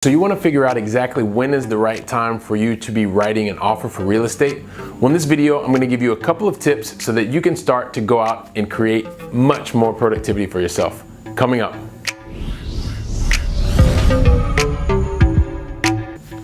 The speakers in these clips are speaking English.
So you want to figure out exactly when is the right time for you to be writing an offer for real estate? Well, in this video, I'm going to give you a couple of tips so that you can start to go out and create much more productivity for yourself. Coming up.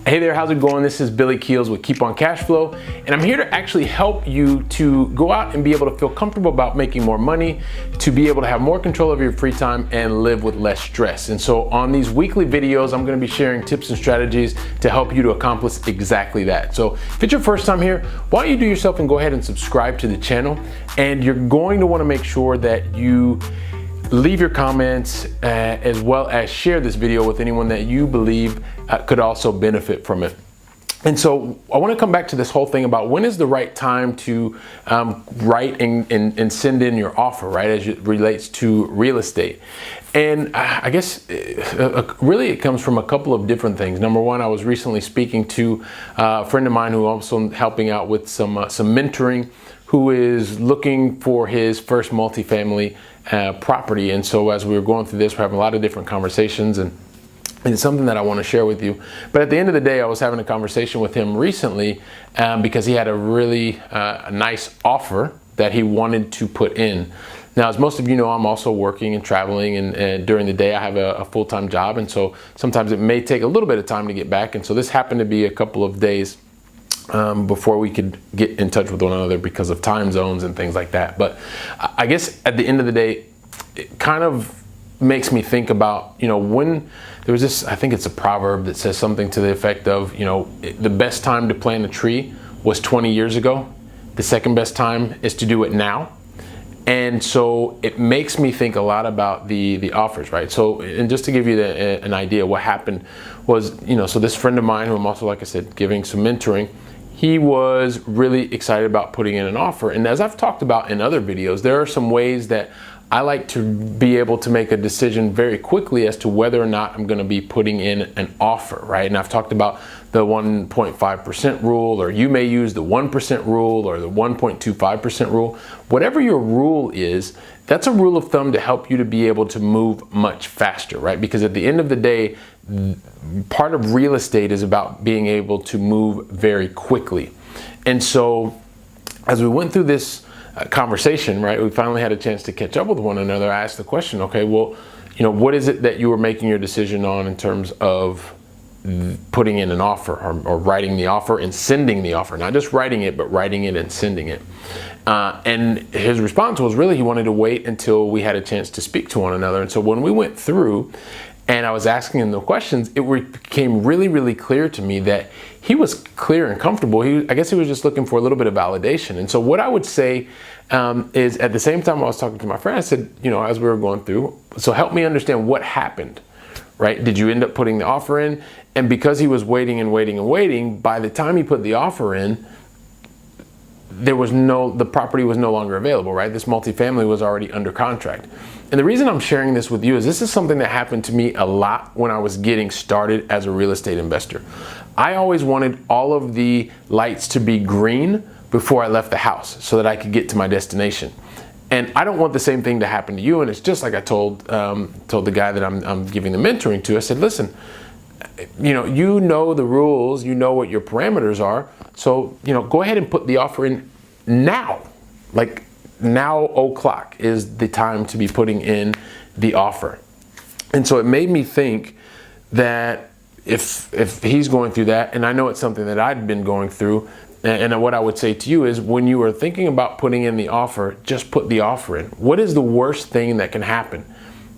Hey there, how's it going? This is Billy Keels with Keep on Cash Flow, and I'm here to actually help you to go out and be able to feel comfortable about making more money, to be able to have more control of your free time and live with less stress. And so on these weekly videos, I'm gonna be sharing tips and strategies to help you to accomplish exactly that. So if it's your first time here, why don't you do yourself and go ahead and subscribe to the channel, and you're going to wanna make sure that you leave your comments as well as share this video with anyone that you believe could also benefit from it. And so I want to come back to this whole thing about when is the right time to write and send in your offer, right, as it relates to real estate. And I guess really it comes from a couple of different things. Number one, I was recently speaking to a friend of mine who also helping out with some mentoring, who is looking for his first multifamily property. And so as we were going through this, we're having a lot of different conversations, and it's something that I want to share with you. But at the end of the day, I was having a conversation with him recently because he had a really nice offer that he wanted to put in. Now, as most of you know, I'm also working and traveling, and during the day I have a full-time job, and so sometimes it may take a little bit of time to get back. And so this happened to be a couple of days before we could get in touch with one another because of time zones and things like that. But I guess at the end of the day, it kind of makes me think about, when there was this, I think it's a proverb that says something to the effect of, the best time to plant a tree was 20 years ago. The second best time is to do it now. And so it makes me think a lot about the offers, right? So, and just to give you an idea, what happened was, so this friend of mine, who I'm also, like I said, giving some mentoring, he was really excited about putting in an offer. And as I've talked about in other videos, there are some ways that I like to be able to make a decision very quickly as to whether or not I'm going to be putting in an offer, right? And I've talked about the 1.5% rule, or you may use the 1% rule or the 1.25% rule. Whatever your rule is, that's a rule of thumb to help you to be able to move much faster, right? Because at the end of the day, part of real estate is about being able to move very quickly. And so as we went through this conversation, right, we finally had a chance to catch up with one another. I asked the question, okay, well, what is it that you were making your decision on in terms of putting in an offer, or writing the offer and sending the offer? Not just writing it, but writing it and sending it. And his response was really he wanted to wait until we had a chance to speak to one another. And so when we went through and I was asking him the questions, it became really, really clear to me that he was clear and comfortable. I guess he was just looking for a little bit of validation. And so what I would say is, at the same time I was talking to my friend, I said, as we were going through, so help me understand what happened, right? Did you end up putting the offer in? And because he was waiting and waiting and waiting, by the time he put the offer in, the property was no longer available, right? This multifamily was already under contract. And the reason I'm sharing this with you is this is something that happened to me a lot when I was getting started as a real estate investor. I always wanted all of the lights to be green before I left the house so that I could get to my destination. And I don't want the same thing to happen to you. And it's just like I told the guy that I'm giving the mentoring to. I said, listen, you know the rules, you know what your parameters are. So, go ahead and put the offer in now. Like now, o'clock is the time to be putting in the offer. And so it made me think that if he's going through that, and I know it's something that I'd been going through, and what I would say to you is, when you are thinking about putting in the offer, just put the offer in. What is the worst thing that can happen?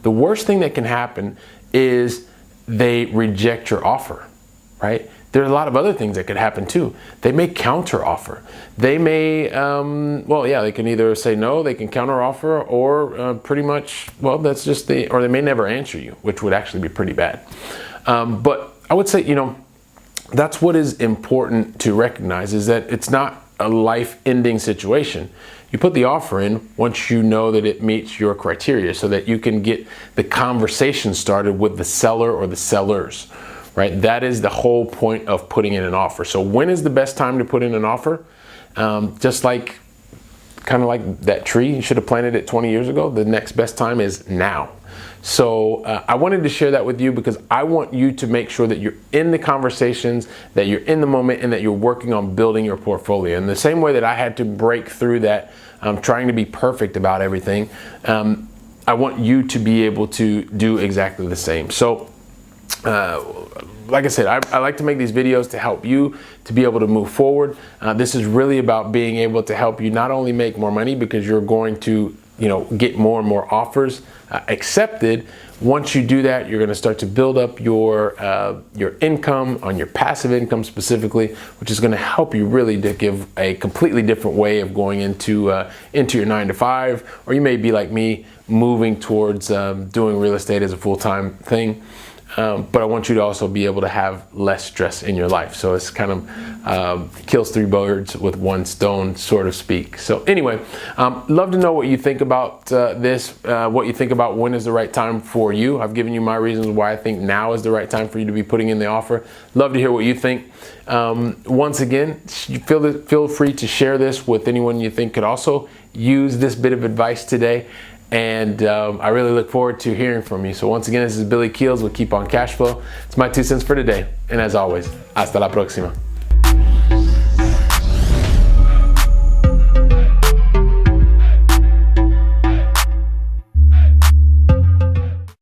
The worst thing that can happen is they reject your offer, right? There are a lot of other things that could happen too. They may counter offer. They may, they can either say no, they can counter offer, or pretty much, that's just or they may never answer you, which would actually be pretty bad. But I would say, that's what is important to recognize, is that it's not a life-ending situation. You put the offer in once you know that it meets your criteria, so that you can get the conversation started with the seller or the sellers, right? That is the whole point of putting in an offer. So when is the best time to put in an offer? Just like kind of like that tree. You should have planted it 20 years ago. The next best time is now. So I wanted to share that with you because I want you to make sure that you're in the conversations, that you're in the moment, and that you're working on building your portfolio. In the same way that I had to break through that, trying to be perfect about everything, I want you to be able to do exactly the same. So like I said, I like to make these videos to help you to be able to move forward. This is really about being able to help you not only make more money, because you're going to get more and more offers accepted. Once you do that, you're going to start to build up your income, on your passive income specifically, which is going to help you really to give a completely different way of going into your 9-to-5, or you may be like me, moving towards doing real estate as a full-time thing. But I want you to also be able to have less stress in your life. So it's kind of kills three birds with one stone, so to speak. So anyway, love to know what you think about this, what you think about when is the right time for you. I've given you my reasons why I think now is the right time for you to be putting in the offer. Love to hear what you think. Once again, feel free to share this with anyone you think could also use this bit of advice today. And I really look forward to hearing from you. So once again, this is Billy Keels with Keep on Cashflow. It's my 2 cents for today. And as always, hasta la próxima.